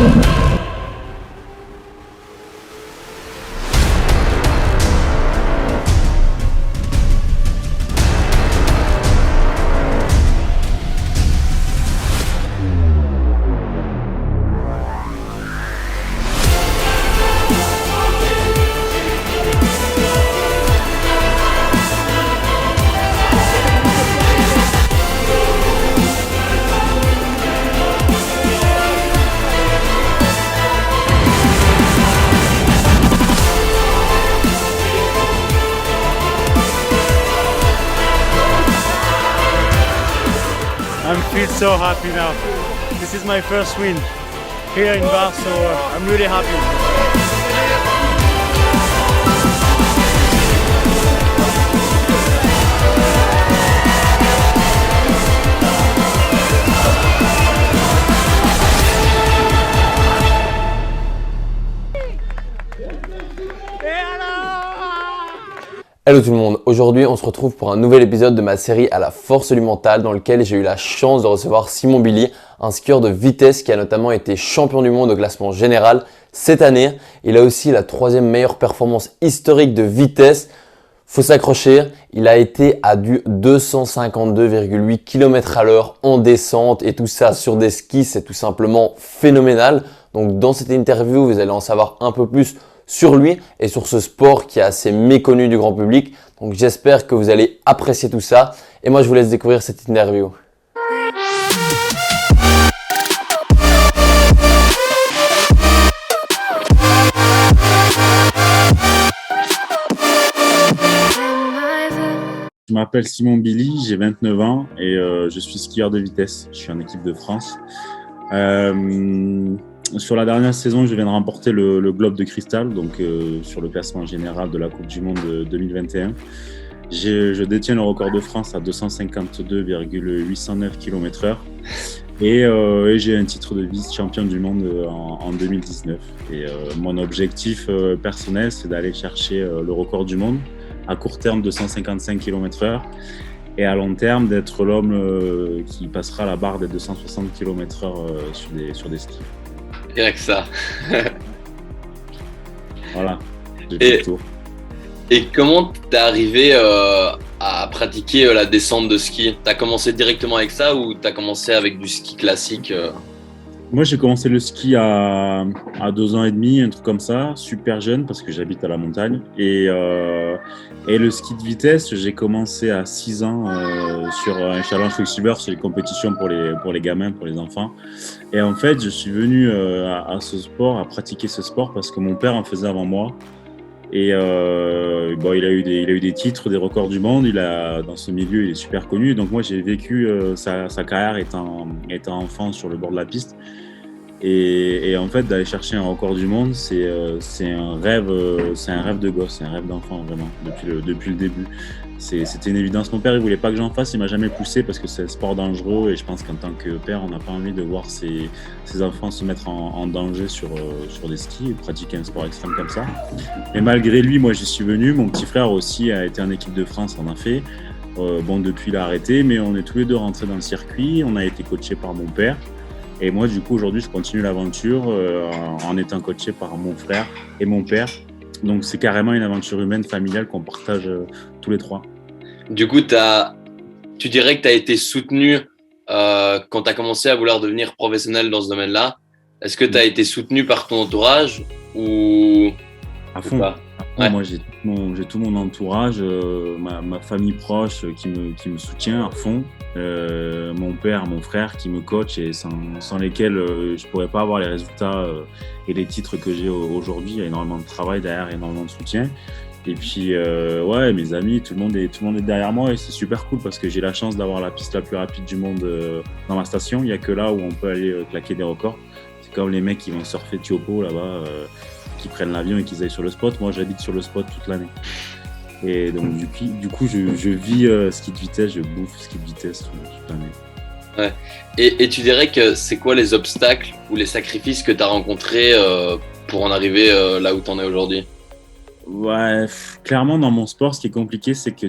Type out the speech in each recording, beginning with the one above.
I feel so happy now. This is my first win here in Bar, so I'm really happy. Hello tout le monde, aujourd'hui on se retrouve pour un nouvel épisode de ma série à la force du mental dans lequel j'ai eu la chance de recevoir Simon Billy, un skieur de vitesse qui a notamment été champion du monde au classement général cette année. Il a aussi la 3e meilleure performance historique de vitesse. Faut s'accrocher, il a été à du 252,8 km/h en descente et tout ça sur des skis, c'est tout simplement phénoménal. Donc dans cette interview, vous allez en savoir un peu plus sur lui et sur ce sport qui est assez méconnu du grand public. Donc j'espère que vous allez apprécier tout ça et moi je vous laisse découvrir cette interview. Je m'appelle Simon Billy, j'ai 29 ans et je suis skieur de vitesse. Je suis en équipe de France. Sur la dernière saison, je viens de remporter le Globe de Cristal, donc sur le classement général de la Coupe du Monde 2021. Je détiens le record de France à 252,809 km/h et j'ai un titre de vice-champion du monde en 2019. Et mon objectif personnel, c'est d'aller chercher le record du monde à court terme 255 km/h et à long terme d'être l'homme qui passera la barre des 260 km/h sur des skis. Rien que ça. Voilà, j'ai fait le tour. Et comment t'es arrivé à pratiquer la descente de ski? T'as commencé directement avec ça ou t'as commencé avec du ski classique Moi, j'ai commencé le ski à 2 ans et demi, un truc comme ça, super jeune parce que j'habite à la montagne. Et le ski de vitesse, j'ai commencé à 6 ans sur un challenge Quicksilver, sur les compétitions pour les gamins, pour les enfants. Et en fait, je suis venu à ce sport, à pratiquer ce sport parce que mon père en faisait avant moi. Et il a eu des titres, des records du monde. Dans ce milieu, il est super connu. Donc moi, j'ai vécu sa carrière étant enfant sur le bord de la piste. Et en fait, d'aller chercher un record du monde, c'est un rêve de gosse, c'est un rêve d'enfant vraiment depuis le début. C'était une évidence. Mon père, il voulait pas que j'en fasse, il m'a jamais poussé parce que c'est un sport dangereux et je pense qu'en tant que père, on n'a pas envie de voir ses enfants se mettre en danger sur des skis et pratiquer un sport extrême comme ça. Et malgré lui, moi, j'y suis venu. Mon petit frère aussi a été en équipe de France, on a fait. Depuis, il a arrêté, mais on est tous les deux rentrés dans le circuit. On a été coachés par mon père. Et moi, du coup, aujourd'hui, je continue l'aventure en étant coaché par mon frère et mon père. Donc, c'est carrément une aventure humaine, familiale qu'on partage tous les trois. Du coup, tu dirais que tu as été soutenu quand tu as commencé à vouloir devenir professionnel dans ce domaine-là. Est-ce que tu as été soutenu par ton entourage ou à fond. Pas Ouais. Moi, j'ai tout mon entourage, ma famille proche qui me soutient à fond, mon père, mon frère qui me coach et sans lesquels je pourrais pas avoir les résultats et les titres que j'ai aujourd'hui. Il y a énormément de travail derrière, énormément de soutien. Et puis, mes amis, tout le monde est derrière moi et c'est super cool parce que j'ai la chance d'avoir la piste la plus rapide du monde dans ma station. Il n'y a que là où on peut aller claquer des records. C'est comme les mecs qui vont surfer Tiopo là-bas, qui prennent l'avion et qui aillent sur le spot. Moi, j'habite sur le spot toute l'année. Et donc, du coup, je vis ski de vitesse, je bouffe ski de vitesse toute l'année. Ouais. Et tu dirais que c'est quoi les obstacles ou les sacrifices que tu as rencontrés pour en arriver là où tu en es aujourd'hui? Ouais, clairement dans mon sport, ce qui est compliqué, c'est que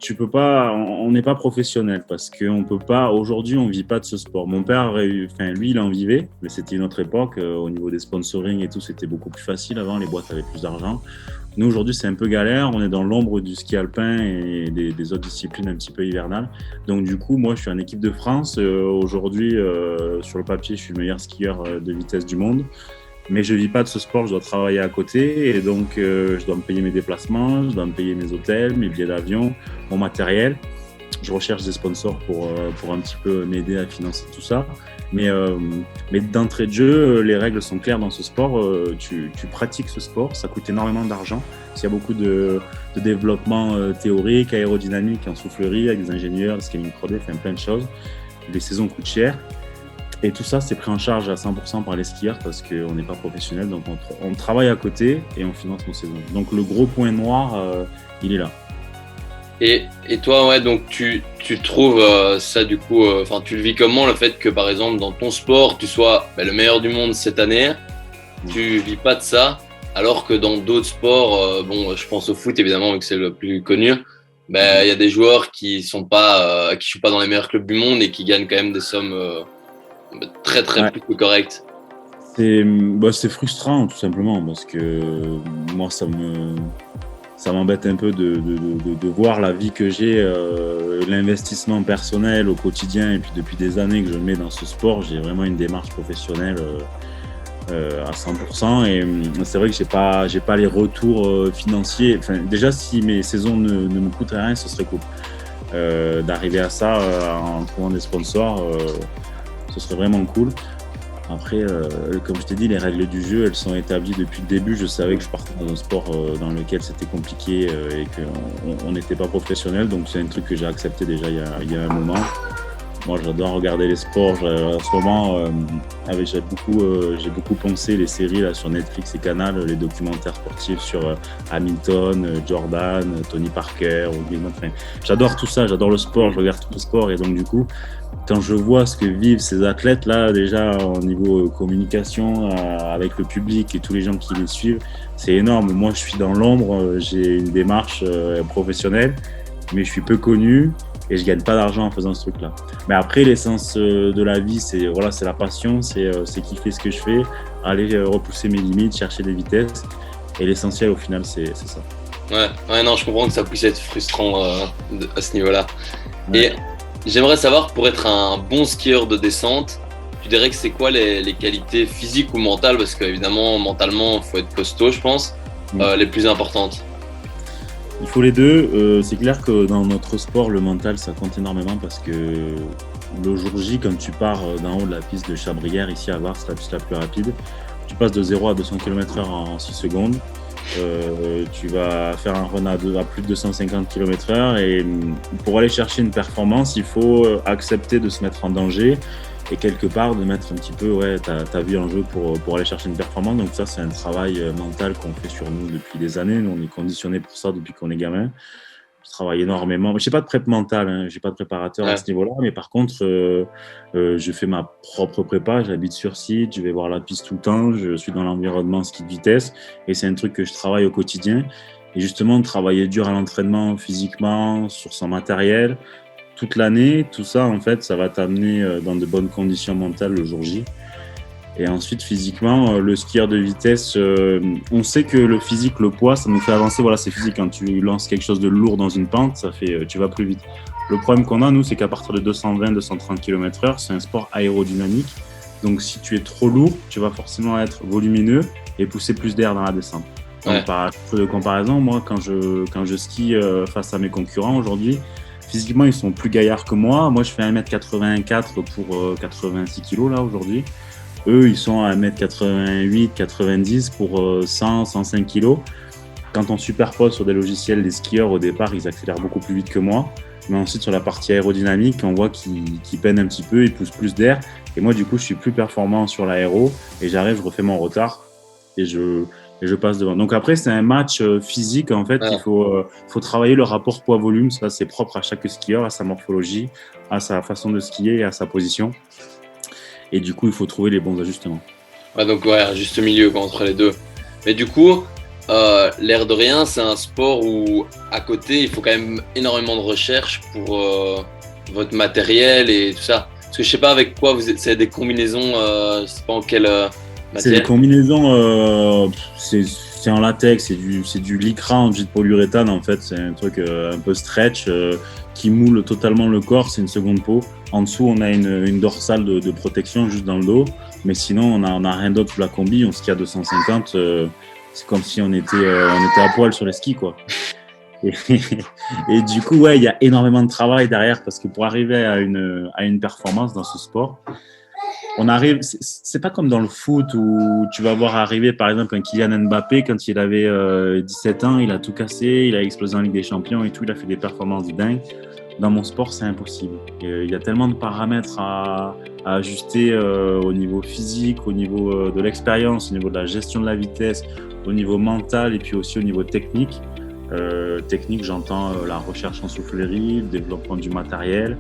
tu peux pas, on n'est pas professionnel parce qu'on peut pas, aujourd'hui, on vit pas de ce sport. Mon père, lui, il en vivait, mais c'était une autre époque. Au niveau des sponsoring et tout, c'était beaucoup plus facile avant. Les boîtes avaient plus d'argent. Nous, aujourd'hui, c'est un peu galère. On est dans l'ombre du ski alpin et des autres disciplines un petit peu hivernales. Donc, du coup, moi, je suis en équipe de France. Aujourd'hui, sur le papier, je suis le meilleur skieur de vitesse du monde. Mais je vis pas de ce sport, je dois travailler à côté et donc je dois me payer mes déplacements, je dois me payer mes hôtels, mes billets d'avion, mon matériel. Je recherche des sponsors pour un petit peu m'aider à financer tout ça. Mais d'entrée de jeu, les règles sont claires dans ce sport. Tu pratiques ce sport, ça coûte énormément d'argent. Il y a beaucoup de développement théorique, aérodynamique en soufflerie avec des ingénieurs, des scaling 3D, plein de choses. Les saisons coûtent cher. Et tout ça, c'est pris en charge à 100% par les skieurs parce qu'on n'est pas professionnel. Donc, on travaille à côté et on finance nos saisons. Donc, le gros point noir, il est là. Et toi, ouais, donc tu trouves ça du coup, tu le vis comment, le fait que par exemple dans ton sport, tu sois le meilleur du monde cette année, tu vis pas de ça, alors que dans d'autres sports, je pense au foot évidemment, vu que c'est le plus connu, il y a des joueurs qui jouent pas dans les meilleurs clubs du monde et qui gagnent quand même des sommes très plus que correctes. C'est frustrant tout simplement parce que moi ça m'embête un peu de voir la vie que j'ai, l'investissement personnel au quotidien et puis depuis des années que je mets dans ce sport, j'ai vraiment une démarche professionnelle à 100% et c'est vrai que j'ai pas les retours financiers. Déjà si mes saisons ne me coûtent rien, ce serait cool. D'arriver à ça en trouvant des sponsors, ce serait vraiment cool. Après, comme je t'ai dit, les règles du jeu, elles sont établies depuis le début. Je savais que je partais dans un sport dans lequel c'était compliqué et qu'on n'était pas professionnel. Donc, c'est un truc que j'ai accepté déjà il y a un moment. Moi, j'adore regarder les sports. En ce moment, j'ai beaucoup poncé les séries là, sur Netflix et Canal, les documentaires sportifs sur Hamilton, Jordan, Tony Parker. J'adore tout ça, j'adore le sport, je regarde tout le sport. Et donc, du coup, quand je vois ce que vivent ces athlètes-là, déjà au niveau communication avec le public et tous les gens qui les suivent, c'est énorme. Moi, je suis dans l'ombre, j'ai une démarche professionnelle, mais je suis peu connu. Et je gagne pas d'argent en faisant ce truc-là. Mais après, l'essence de la vie, c'est la passion, c'est kiffer ce que je fais, aller repousser mes limites, chercher des vitesses. Et l'essentiel, au final, c'est ça. Ouais, non, je comprends que ça puisse être frustrant à ce niveau-là. Ouais. Et j'aimerais savoir, pour être un bon skieur de descente, tu dirais que c'est quoi les qualités physiques ou mentales, parce qu'évidemment, mentalement, il faut être costaud, je pense, les plus importantes? Il faut les deux. C'est clair que dans notre sport, le mental, ça compte énormément parce que le jour J, quand tu pars d'en haut de la piste de Chabrières, ici à Vars, la piste la plus rapide, tu passes de 0 à 200 km/h en 6 secondes. Tu vas faire un run à plus de 250 km/h et pour aller chercher une performance, il faut accepter de se mettre en danger et quelque part de mettre un petit peu ta vie en jeu pour aller chercher une performance. Donc ça, c'est un travail mental qu'on fait sur nous depuis des années. Nous, on est conditionnés pour ça depuis qu'on est gamin. Je travaille énormément. Je n'ai pas de prep mentale, je n'ai pas de préparateur à ce niveau-là, mais par contre, je fais ma propre prépa. J'habite sur site, je vais voir la piste tout le temps, je suis dans l'environnement ski de vitesse et c'est un truc que je travaille au quotidien. Et justement, travailler dur à l'entraînement physiquement, sur son matériel, toute l'année, tout ça, en fait, ça va t'amener dans de bonnes conditions mentales le jour J. Et ensuite, physiquement, le skieur de vitesse, on sait que le physique, le poids, ça nous fait avancer. Voilà, c'est physique. Quand tu lances quelque chose de lourd dans une pente, tu vas plus vite. Le problème qu'on a, nous, c'est qu'à partir de 220-230 km/h, c'est un sport aérodynamique. Donc, si tu es trop lourd, tu vas forcément être volumineux et pousser plus d'air dans la descente. Donc, par titre de comparaison, moi, quand je skie face à mes concurrents aujourd'hui, physiquement, ils sont plus gaillards que moi. Moi, je fais 1m84 pour 86 kg là aujourd'hui. Eux, ils sont à 1m88, 90 pour 100, 105 kg. Quand on superpose sur des logiciels, les skieurs, au départ, ils accélèrent beaucoup plus vite que moi. Mais ensuite, sur la partie aérodynamique, on voit qu'ils peinent un petit peu, ils poussent plus d'air. Et moi, du coup, je suis plus performant sur l'aéro. Et j'arrive, je refais mon retard et je passe devant. Donc après, c'est un match physique. En fait, il faut travailler le rapport poids-volume. Ça, c'est propre à chaque skieur, à sa morphologie, à sa façon de skier et à sa position. Et du coup, il faut trouver les bons ajustements. Donc un juste milieu entre les deux. Mais du coup, l'air de rien, c'est un sport où à côté, il faut quand même énormément de recherche pour votre matériel et tout ça. Parce que je sais pas avec quoi c'est des combinaisons, je sais pas en quelle C'est des matière. combinaisons, c'est en latex, c'est du lycra en de polyuréthane en fait. C'est un truc un peu stretch qui moule totalement le corps. C'est une seconde peau. En dessous, on a une dorsale de protection juste dans le dos. Mais sinon, on a rien d'autre sous la combi. On skie à 250. C'est comme si on était à poil sur les skis, quoi. Et, et du coup, ouais, il y a énormément de travail derrière parce que pour arriver à une performance dans ce sport, on arrive, c'est pas comme dans le foot où tu vas voir arriver par exemple un Kylian Mbappé quand il avait 17 ans, il a tout cassé, il a explosé en Ligue des Champions et tout, il a fait des performances de dingue. Dans mon sport, c'est impossible. Il y a tellement de paramètres à ajuster au niveau physique, au niveau de l'expérience, au niveau de la gestion de la vitesse, au niveau mental et puis aussi au niveau technique. Technique, j'entends la recherche en soufflerie, le développement du matériel,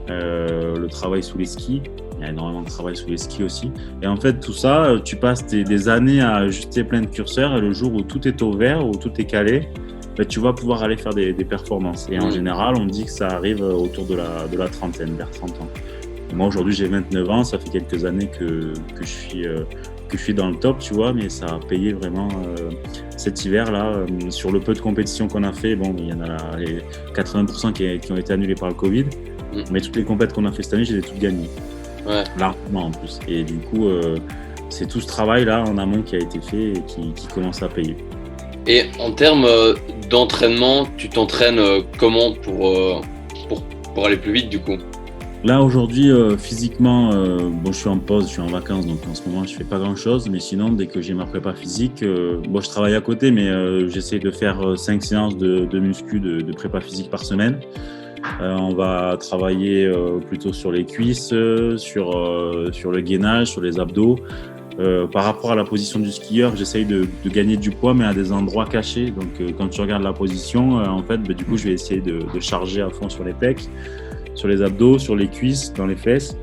le travail sous les skis. Il y a énormément de travail sous les skis aussi. Et en fait, tout ça, tu passes des années à ajuster plein de curseurs et le jour où tout est au vert, où tout est calé, ben, tu vas pouvoir aller faire des performances. Et en général, on dit que ça arrive autour de la trentaine, vers 30 ans. Et moi, aujourd'hui, j'ai 29 ans. Ça fait quelques années que je suis dans le top, tu vois, mais ça a payé vraiment cet hiver-là. Sur le peu de compétitions qu'on a fait, bon, il y en a les 80% qui ont été annulés par le Covid. Mais toutes les compétitions qu'on a fait cette année, je les ai toutes gagnées. Ouais. Largement en plus. Et du coup, c'est tout ce travail-là en amont qui a été fait et qui commence à payer. Et en termes d'entraînement, tu t'entraînes comment pour aller plus vite du coup? Là aujourd'hui, physiquement, bon, je suis en pause, je suis en vacances, donc en ce moment je fais pas grand-chose. Mais sinon, dès que j'ai ma prépa physique, bon, je travaille à côté, mais j'essaie de faire 5 séances de muscu de prépa physique par semaine. On va travailler plutôt sur les cuisses, sur le gainage, sur les abdos. Par rapport à la position du skieur, j'essaye de gagner du poids, mais à des endroits cachés. Donc, quand tu regardes la position, en fait, du coup, je vais essayer de charger à fond sur les pecs, sur les abdos, sur les cuisses, dans les fesses.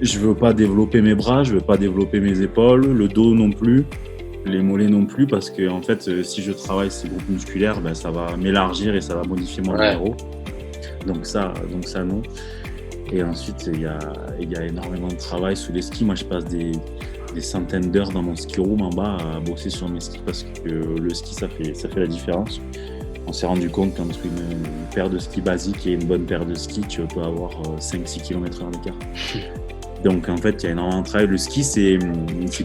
Je veux pas développer mes bras, je veux pas développer mes épaules, le dos non plus, les mollets non plus, parce que en fait, si je travaille ces groupes musculaires, ben, ça va m'élargir et ça va modifier mon aéro. Donc ça non. Et ensuite, il y a énormément de travail sous les skis. Moi, je passe des centaines d'heures dans mon ski room en bas à bosser sur mes skis parce que le ski, ça fait la différence. On s'est rendu compte qu'entre une paire de skis basique et une bonne paire de skis, tu peux avoir 5-6 km/h d'écart. Donc, en fait, il y a énormément de travail. Le ski, c'est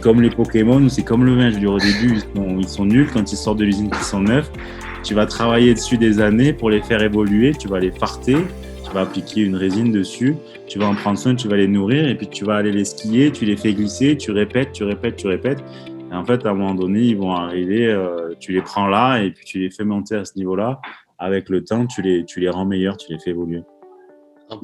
comme les Pokémon, c'est comme le vin. Je veux dire, au début, ils sont nuls. Quand ils sortent de l'usine, ils sont neufs. Tu vas travailler dessus des années pour les faire évoluer. Tu vas les farter. Tu vas appliquer une résine dessus. Tu vas en prendre soin, tu vas les nourrir. Et puis, tu vas aller les skier. Tu les fais glisser. Tu répètes. Et en fait, à un moment donné, ils vont arriver. Tu les prends là et puis tu les fais monter à ce niveau-là. Avec le temps, tu les rends meilleurs. Tu les fais évoluer.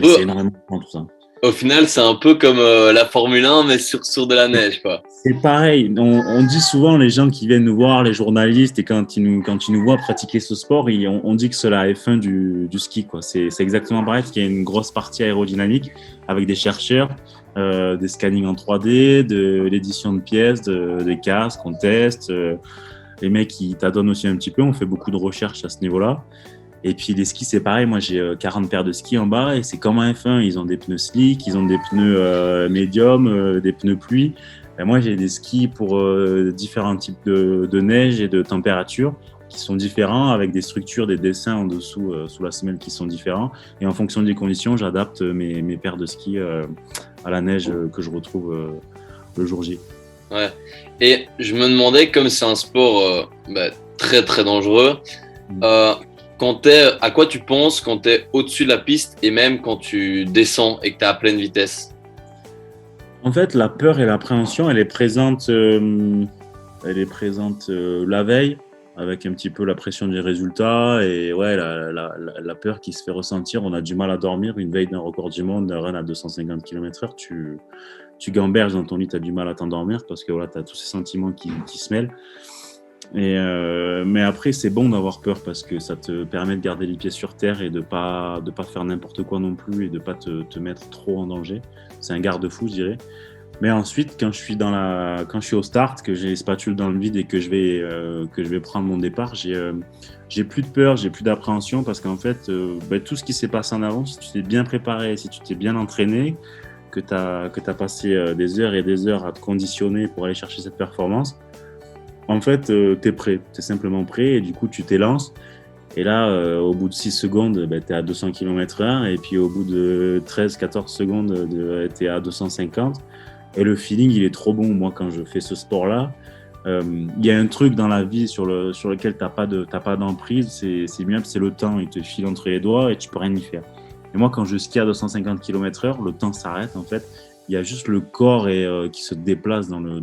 C'est énormément de temps, tout ça. Au final, c'est un peu comme la Formule 1, mais sur de la neige, quoi. C'est pareil. On dit souvent, les gens qui viennent nous voir, les journalistes, et quand ils nous voient pratiquer ce sport, on dit que c'est la F1 du ski, quoi. C'est exactement pareil, parce qu'il y a une grosse partie aérodynamique avec des chercheurs, des scannings en 3D, de l'édition de pièces, des casques, on teste. Les mecs, ils t'adonnent aussi un petit peu. On fait beaucoup de recherches à ce niveau-là. Et puis les skis, c'est pareil. Moi, j'ai 40 paires de skis en bas et c'est comme un F1. Ils ont des pneus slick, ils ont des pneus médium, des pneus pluie. Et moi, j'ai des skis pour différents types de neige et de température qui sont différents, avec des structures, des dessins en dessous, sous la semelle qui sont différents. Et en fonction des conditions, j'adapte mes paires de skis à la neige que je retrouve le jour J. Ouais. Et je me demandais, comme c'est un sport très très dangereux, à quoi tu penses quand tu es au-dessus de la piste et même quand tu descends et que tu es à pleine vitesse? En fait, la peur et l'appréhension, elle est présente la veille, avec un petit peu la pression des résultats et ouais, la peur qui se fait ressentir. On a du mal à dormir. Une veille d'un record du monde, d'un run à 250 km/h, tu gamberges dans ton lit, tu as du mal à t'endormir parce que voilà, tu as tous ces sentiments qui se mêlent. Mais après, c'est bon d'avoir peur parce que ça te permet de garder les pieds sur terre et de pas faire n'importe quoi non plus et de pas te mettre trop en danger. C'est un garde-fou, je dirais. Mais ensuite, quand je suis au start, que j'ai les spatules dans le vide et que je vais prendre mon départ, j'ai plus de peur, j'ai plus d'appréhension parce qu'en fait, tout ce qui s'est passé en avant, si tu t'es bien préparé, si tu t'es bien entraîné, que tu as passé des heures et des heures à te conditionner pour aller chercher cette performance, en fait, tu es prêt. Tu es simplement prêt et du coup, tu t'élances. Et là, au bout de 6 secondes, tu es à 200 km/h et puis au bout de 13-14 secondes, tu es à 250. Et le feeling, il est trop bon. Moi, quand je fais ce sport-là, il y a un truc dans la vie sur lequel tu n'as pas d'emprise, c'est bien, c'est le temps. Il te file entre les doigts et tu peux rien y faire. Et moi, quand je skie à 250 km/h, le temps s'arrête en fait. Il y a juste le corps qui se déplace dans le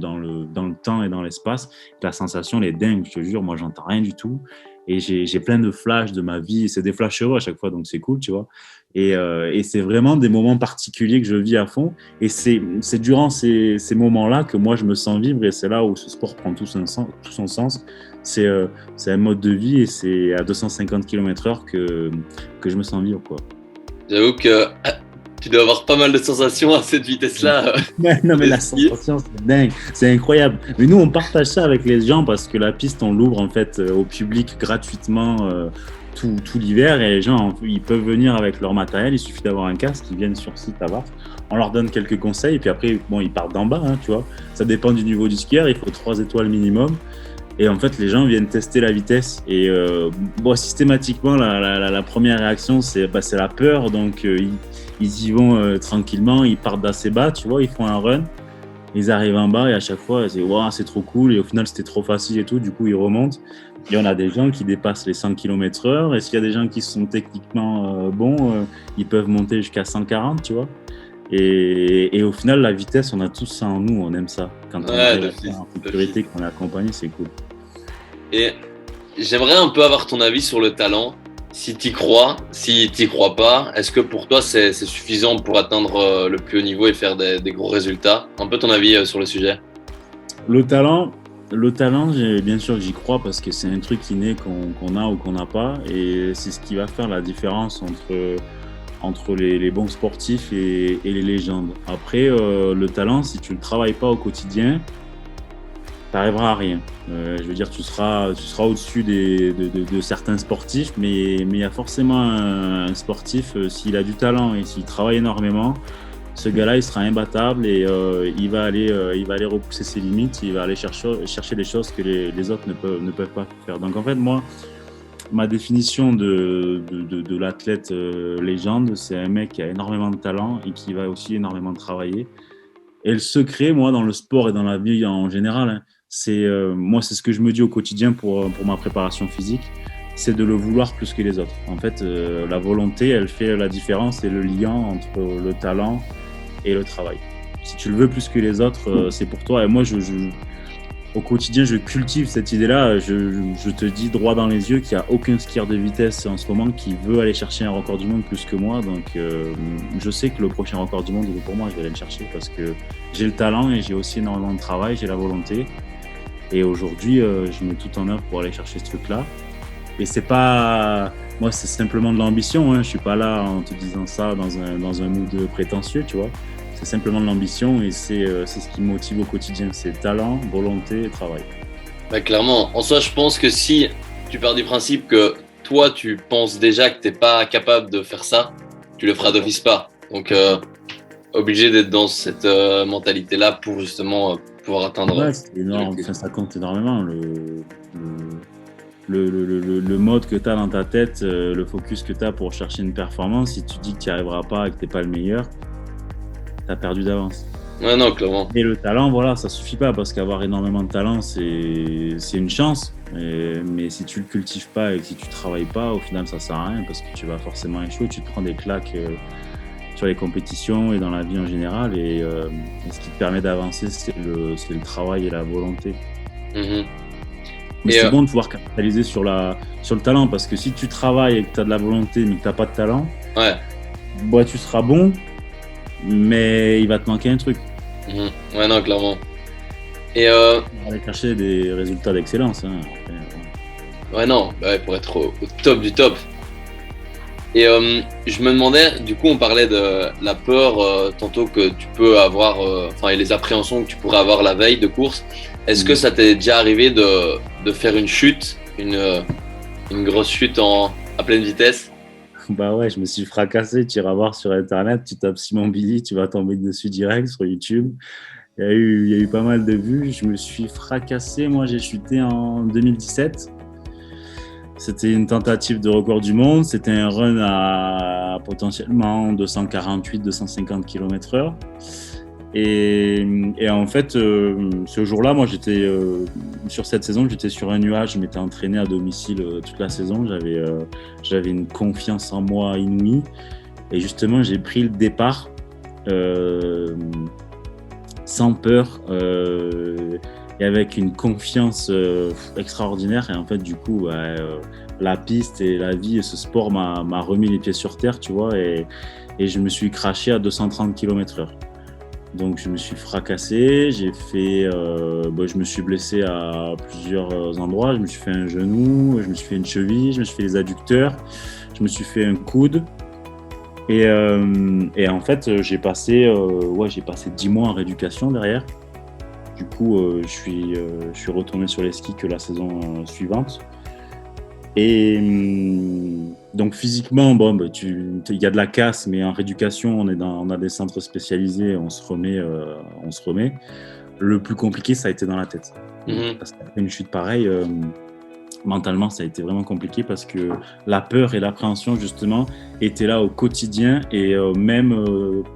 temps et dans l'espace. La sensation, elle est dingue, je te jure. Moi, j'entends rien du tout. Et j'ai plein de flashs de ma vie. C'est des flashs heureux à chaque fois, donc c'est cool, tu vois. Et c'est vraiment des moments particuliers que je vis à fond. Et c'est durant ces moments-là que moi, je me sens vivre. Et c'est là où ce sport prend tout son sens. C'est un mode de vie et c'est à 250 km/h que je me sens vivre, quoi. J'avoue que tu dois avoir pas mal de sensations à cette vitesse-là. Non, mais la sensation, c'est dingue, c'est incroyable. Mais nous, on partage ça avec les gens parce que la piste, on l'ouvre en fait au public gratuitement tout l'hiver et les gens, ils peuvent venir avec leur matériel. Il suffit d'avoir un casque, ils viennent sur site à Vars. On leur donne quelques conseils et puis après, bon, ils partent d'en bas, hein, tu vois. Ça dépend du niveau du skieur, il faut 3 étoiles minimum. Et en fait, les gens viennent tester la vitesse. Et systématiquement, la première réaction, c'est la peur. Donc, ils y vont tranquillement, ils partent d'assez bas, tu vois, ils font un run. Ils arrivent en bas et à chaque fois, c'est wow, c'est trop cool. Et au final, c'était trop facile et tout. Du coup, ils remontent. Et on a des gens qui dépassent les 100 km/h. Et s'il y a des gens qui sont techniquement bons, ils peuvent monter jusqu'à 140, tu vois. Et au final, la vitesse, on a tous ça en nous, on aime ça. Quand on est en sécurité, qu'on est accompagné, c'est cool. Et j'aimerais un peu avoir ton avis sur le talent. Si t'y crois pas, est-ce que pour toi c'est suffisant pour atteindre le plus haut niveau et faire des gros résultats? Un peu ton avis sur le sujet. Le talent, bien sûr que j'y crois parce que c'est un truc inné qu'on a ou qu'on n'a pas. Et c'est ce qui va faire la différence entre les bons sportifs et les légendes. Après, le talent, si tu ne le travailles pas au quotidien, tu n'arriveras à rien. Je veux dire, tu seras au-dessus de certains sportifs, mais il y a forcément un sportif, s'il a du talent et s'il travaille énormément, ce gars-là, il sera imbattable et il va aller repousser ses limites, il va aller chercher des choses que les autres ne peuvent pas faire. Donc en fait, moi, ma définition de l'athlète légende, c'est un mec qui a énormément de talent et qui va aussi énormément travailler. Et le secret, moi, dans le sport et dans la vie en général, hein, c'est ce que je me dis au quotidien pour ma préparation physique, c'est de le vouloir plus que les autres. En fait, la volonté, elle fait la différence et le lien entre le talent et le travail. Si tu le veux plus que les autres, c'est pour toi. Et moi, au quotidien, je cultive cette idée-là. Je te dis droit dans les yeux qu'il n'y a aucun skieur de vitesse en ce moment qui veut aller chercher un record du monde plus que moi. Donc, je sais que le prochain record du monde, il est pour moi. Je vais aller le chercher parce que j'ai le talent et j'ai aussi énormément de travail, j'ai la volonté. Et aujourd'hui, je mets tout en œuvre pour aller chercher ce truc-là. Et c'est pas... Moi, c'est simplement de l'ambition. Hein. Je suis pas là en te disant ça dans un mood prétentieux, tu vois. C'est simplement de l'ambition et c'est ce qui me motive au quotidien. C'est talent, volonté et travail. Bah, clairement. En soi, je pense que si tu pars du principe que toi, tu penses déjà que tu n'es pas capable de faire ça, tu le feras d'office pas. Donc, obligé d'être dans cette mentalité-là pour justement pouvoir atteindre... Ouais, c'est énorme. Enfin, ça compte énormément. Le mode que tu as dans ta tête, le focus que tu as pour chercher une performance, si tu dis que tu n'y arriveras pas et que tu n'es pas le meilleur, tu as perdu d'avance. Ouais, non, clairement. Et le talent, voilà, ça suffit pas parce qu'avoir énormément de talent, c'est une chance. Mais si tu le cultives pas et que si tu travailles pas, au final, ça sert à rien parce que tu vas forcément échouer. Tu te prends des claques sur les compétitions et dans la vie en général. Et ce qui te permet d'avancer, c'est le travail et la volonté. Mm-hmm. Mais c'est bon de pouvoir capitaliser sur le talent parce que si tu travailles et que tu as de la volonté mais que tu n'as pas de talent, ouais, tu seras bon, mais il va te manquer un truc. Mmh. Ouais, non, clairement. Et on va aller chercher des résultats d'excellence. Hein. Après, ouais, non, ouais, pour être au top du top. Et je me demandais, du coup, on parlait de la peur tantôt que tu peux avoir, et les appréhensions que tu pourrais avoir la veille de course. Est-ce que ça t'est déjà arrivé de faire une chute, une grosse chute à pleine vitesse? Bah ouais, je me suis fracassé. Tu iras voir sur Internet, tu tapes Simon Billy, tu vas tomber dessus direct sur YouTube. Il y a eu pas mal de vues. Je me suis fracassé. Moi, j'ai chuté en 2017. C'était une tentative de record du monde. C'était un run à potentiellement 248-250 km/h. Et en fait, ce jour-là, moi, sur cette saison, j'étais sur un nuage. Je m'étais entraîné à domicile toute la saison. J'avais une confiance en moi inouïe. Et justement, j'ai pris le départ sans peur et avec une confiance extraordinaire. Et en fait, du coup, la piste et la vie et ce sport m'a remis les pieds sur terre, tu vois. Et je me suis crashé à 230 km/h. Donc je me suis fracassé, je me suis blessé à plusieurs endroits. Je me suis fait un genou, je me suis fait une cheville, je me suis fait les adducteurs, je me suis fait un coude. Et en fait, j'ai passé 10 mois en rééducation derrière. Du coup, je suis retourné sur les skis que la saison suivante. Et donc physiquement, il y a de la casse, mais en rééducation, on a des centres spécialisés, on se remet. Le plus compliqué, ça a été dans la tête. Parce qu'après une chute pareille, mentalement, ça a été vraiment compliqué parce que la peur et l'appréhension, justement, étaient là au quotidien et même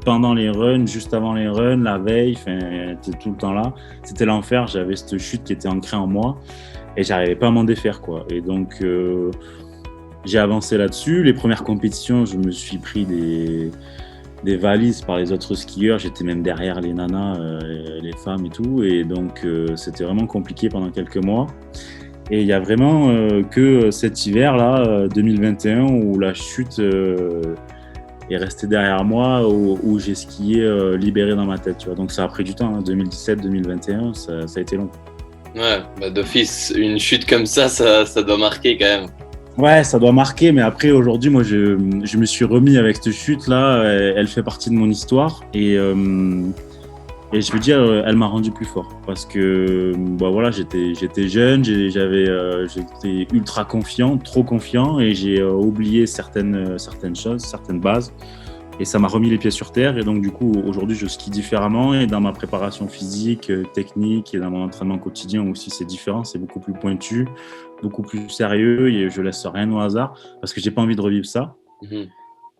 pendant les runs, juste avant les runs, la veille, était tout le temps là. C'était l'enfer, j'avais cette chute qui était ancrée en moi. Et j'arrivais pas à m'en défaire, quoi. Et donc, j'ai avancé là-dessus. Les premières compétitions, je me suis pris des valises par les autres skieurs. J'étais même derrière les nanas, les femmes et tout. Et donc, c'était vraiment compliqué pendant quelques mois. Et il y a vraiment que cet hiver-là, 2021, où la chute est restée derrière moi, où j'ai skié libéré dans ma tête, tu vois. Donc, ça a pris du temps, hein. 2017-2021, ça a été long. Ouais, d'office, une chute comme ça doit marquer quand même. Ouais, ça doit marquer, mais après, aujourd'hui, moi, je me suis remis avec cette chute-là. Elle fait partie de mon histoire et je veux dire, elle m'a rendu plus fort parce que j'étais jeune, j'étais ultra confiant, trop confiant et j'ai oublié certaines choses, certaines bases. Et ça m'a remis les pieds sur terre. Et donc, du coup, aujourd'hui, je skie différemment. Et dans ma préparation physique, technique et dans mon entraînement quotidien aussi, c'est différent. C'est beaucoup plus pointu, beaucoup plus sérieux. Et je laisse rien au hasard parce que j'ai pas envie de revivre ça.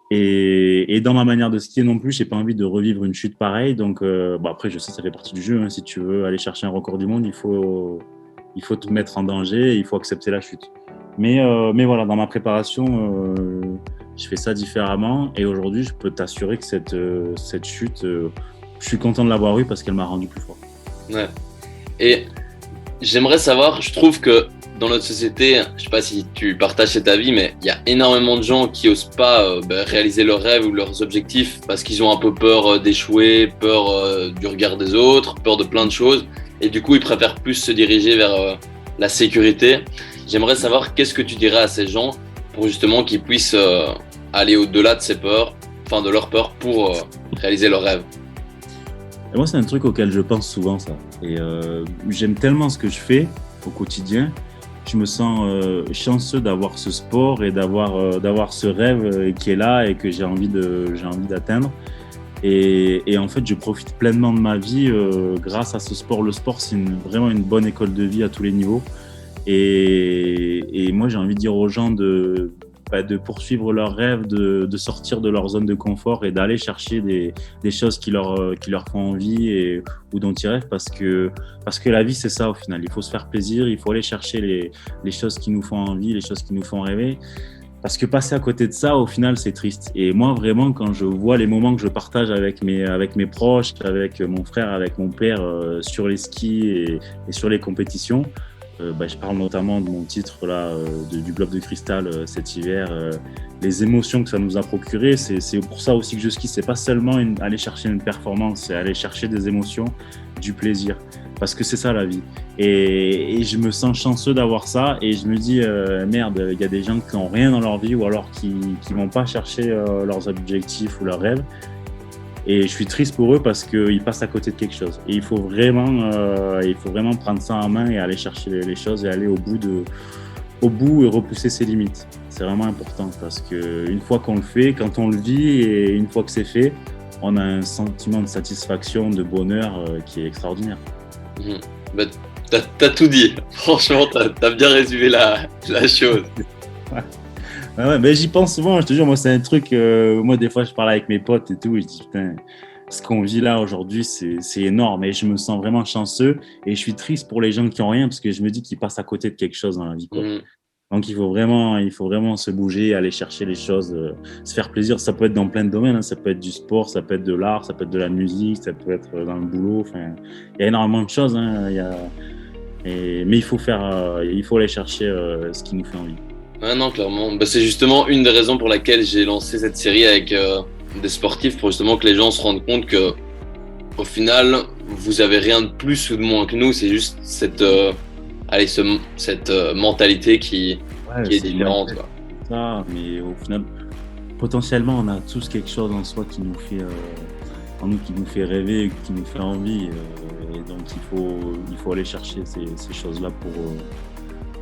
Et dans ma manière de skier non plus, j'ai pas envie de revivre une chute pareille. Donc, après, je sais, ça fait partie du jeu. Hein. Si tu veux aller chercher un record du monde, il faut te mettre en danger. Il faut accepter la chute. Mais voilà, dans ma préparation, je fais ça différemment et aujourd'hui, je peux t'assurer que cette chute, je suis content de l'avoir eue parce qu'elle m'a rendu plus fort. Ouais. Et j'aimerais savoir, je trouve que dans notre société, je sais pas si tu partages cet avis, mais il y a énormément de gens qui osent pas réaliser leurs rêves ou leurs objectifs parce qu'ils ont un peu peur d'échouer, peur du regard des autres, peur de plein de choses et du coup, ils préfèrent plus se diriger vers la sécurité. J'aimerais savoir qu'est-ce que tu dirais à ces gens pour justement qu'ils puissent aller au-delà de ces peurs, de leurs peurs pour réaliser leurs rêves. Et moi, c'est un truc auquel je pense souvent, ça. Et j'aime tellement ce que je fais au quotidien. Je me sens chanceux d'avoir ce sport et d'avoir ce rêve qui est là et que j'ai envie d'atteindre. Et en fait, je profite pleinement de ma vie grâce à ce sport. Le sport, c'est vraiment une bonne école de vie à tous les niveaux. Et moi, j'ai envie de dire aux gens de poursuivre leurs rêves, de sortir de leur zone de confort et d'aller chercher des choses qui leur font envie ou dont ils rêvent parce que la vie, c'est ça au final. Il faut se faire plaisir, il faut aller chercher les choses qui nous font envie, les choses qui nous font rêver. Parce que passer à côté de ça, au final, c'est triste. Et moi, vraiment, quand je vois les moments que je partage avec mes proches, avec mon frère, avec mon père sur les skis et sur les compétitions, Je parle notamment de mon titre là, du Globe de Cristal cet hiver. Les émotions que ça nous a procuré, c'est pour ça aussi que je skie. C'est pas seulement aller chercher une performance, c'est aller chercher des émotions, du plaisir. Parce que c'est ça la vie. Et je me sens chanceux d'avoir ça. Et je me dis, merde, il y a des gens qui n'ont rien dans leur vie ou alors qui vont pas chercher leurs objectifs ou leurs rêves. Et je suis triste pour eux parce qu'ils passent à côté de quelque chose. Et il faut vraiment prendre ça en main et aller chercher les choses et aller au bout et repousser ses limites. C'est vraiment important parce qu'une fois qu'on le fait, quand on le vit et une fois que c'est fait, on a un sentiment de satisfaction, de bonheur qui est extraordinaire. Bah, t'as tout dit. Franchement, t'as bien résumé la chose. Ouais, mais j'y pense souvent, je te jure, moi c'est un truc, moi des fois je parle avec mes potes et tout, et je dis putain, ce qu'on vit là aujourd'hui c'est énorme et je me sens vraiment chanceux et je suis triste pour les gens qui ont rien parce que je me dis qu'ils passent à côté de quelque chose dans la vie, quoi. Donc il faut vraiment se bouger, aller chercher les choses, se faire plaisir. Ça peut être dans plein de domaines, hein. Ça peut être du sport, ça peut être de l'art, ça peut être de la musique, ça peut être dans le boulot, enfin il y a énormément de choses, hein. Mais il faut aller chercher ce qui nous fait envie. Ouais, non, clairement. Bah, c'est justement une des raisons pour laquelle j'ai lancé cette série avec des sportifs, pour justement que les gens se rendent compte que, au final, vous avez rien de plus ou de moins que nous. C'est juste cette mentalité qui est différente, quoi. Ça, mais au final, potentiellement, on a tous quelque chose en soi qui nous fait rêver, qui nous fait envie. Et donc, il faut aller chercher ces choses-là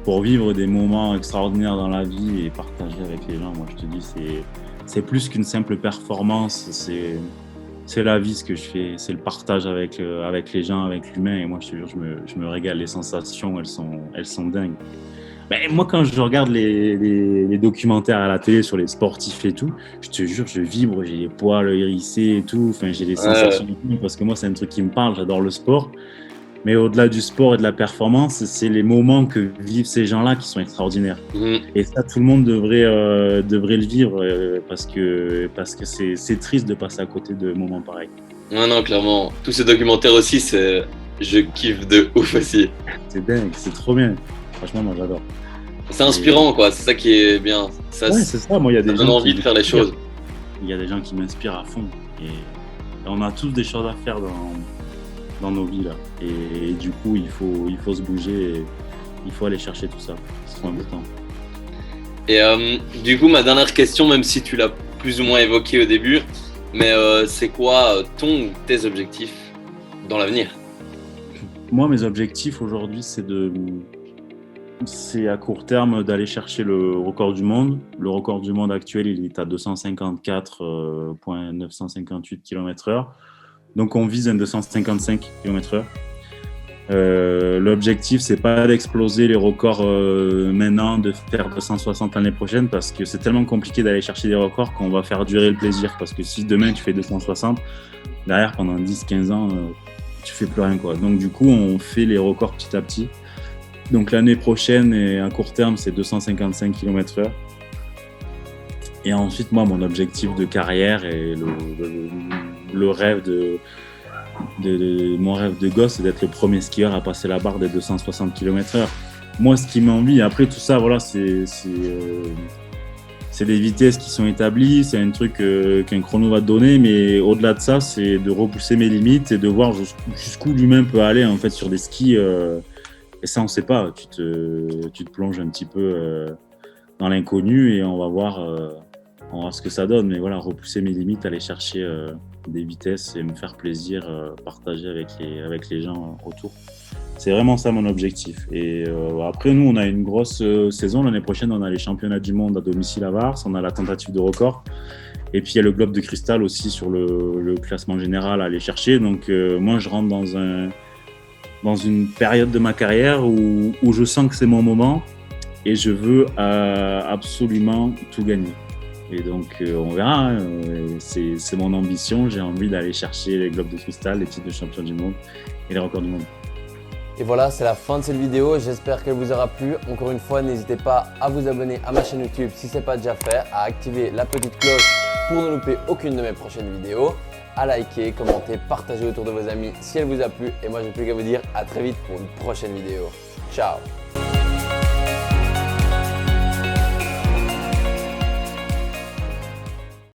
pour vivre des moments extraordinaires dans la vie et partager avec les gens. Moi, je te dis, c'est plus qu'une simple performance, c'est la vie ce que je fais, c'est le partage avec les gens, avec l'humain. Et moi, je te jure, je me régale. Les sensations, elles sont dingues. Mais moi, quand je regarde les documentaires à la télé sur les sportifs et tout, je te jure, je vibre, j'ai les poils hérissés et tout. Enfin, j'ai des sensations parce que moi, c'est un truc qui me parle. J'adore le sport. Mais au-delà du sport et de la performance, c'est les moments que vivent ces gens-là qui sont extraordinaires. Et ça, tout le monde devrait le vivre parce que c'est triste de passer à côté de moments pareils. Ouais, non, clairement. Tous ces documentaires aussi, je kiffe de ouf aussi. C'est dingue, c'est trop bien. Franchement, moi, j'adore. C'est inspirant, quoi. C'est ça qui est bien. Ça, ouais, c'est ça. Moi, il y a des gens donne envie de faire les choses. Il y a des gens qui m'inspirent à fond. Et on a tous des choses à faire dans nos vies là, et du coup il faut se bouger et il faut aller chercher tout ça, c'est trop important. Et du coup ma dernière question, même si tu l'as plus ou moins évoqué au début, mais c'est quoi tes objectifs dans l'avenir? Moi, mes objectifs aujourd'hui, c'est à court terme d'aller chercher le record du monde. Le record du monde actuel, il est à 254,958 km/h. Donc, on vise un 255 km/h. L'objectif, c'est pas d'exploser les records maintenant, de faire 260 l'année prochaine, parce que c'est tellement compliqué d'aller chercher des records qu'on va faire durer le plaisir. Parce que si demain tu fais 260, derrière pendant 10-15 ans, tu fais plus rien, quoi. Donc, du coup, on fait les records petit à petit. Donc, l'année prochaine et à court terme, c'est 255 km/h. Et ensuite, moi, mon objectif de carrière et le rêve mon rêve de gosse, c'est d'être le premier skieur à passer la barre des 260 km/h. Moi, ce qui m'envie, après tout ça, voilà, c'est des vitesses qui sont établies, c'est un truc qu'un chrono va te donner, mais au-delà de ça, c'est de repousser mes limites et de voir jusqu'où l'humain peut aller en fait sur des skis. Et ça, on sait pas. Tu te plonges un petit peu dans l'inconnu et on va voir ce que ça donne. Mais voilà, repousser mes limites, aller chercher des vitesses et me faire plaisir, partager avec les gens autour. C'est vraiment ça mon objectif. Et après, nous, on a une grosse saison. L'année prochaine, on a les championnats du monde à domicile à Vars. On a la tentative de record. Et puis, il y a le Globe de Cristal aussi sur le classement général à aller chercher. Donc, moi, je rentre dans une période de ma carrière où je sens que c'est mon moment et je veux absolument tout gagner. Et donc, on verra. C'est mon ambition. J'ai envie d'aller chercher les globes de cristal, les titres de champion du monde et les records du monde. Et voilà, c'est la fin de cette vidéo. J'espère qu'elle vous aura plu. Encore une fois, n'hésitez pas à vous abonner à ma chaîne YouTube si ce n'est pas déjà fait, à activer la petite cloche pour ne louper aucune de mes prochaines vidéos, à liker, commenter, partager autour de vos amis si elle vous a plu. Et moi, je n'ai plus qu'à vous dire à très vite pour une prochaine vidéo. Ciao!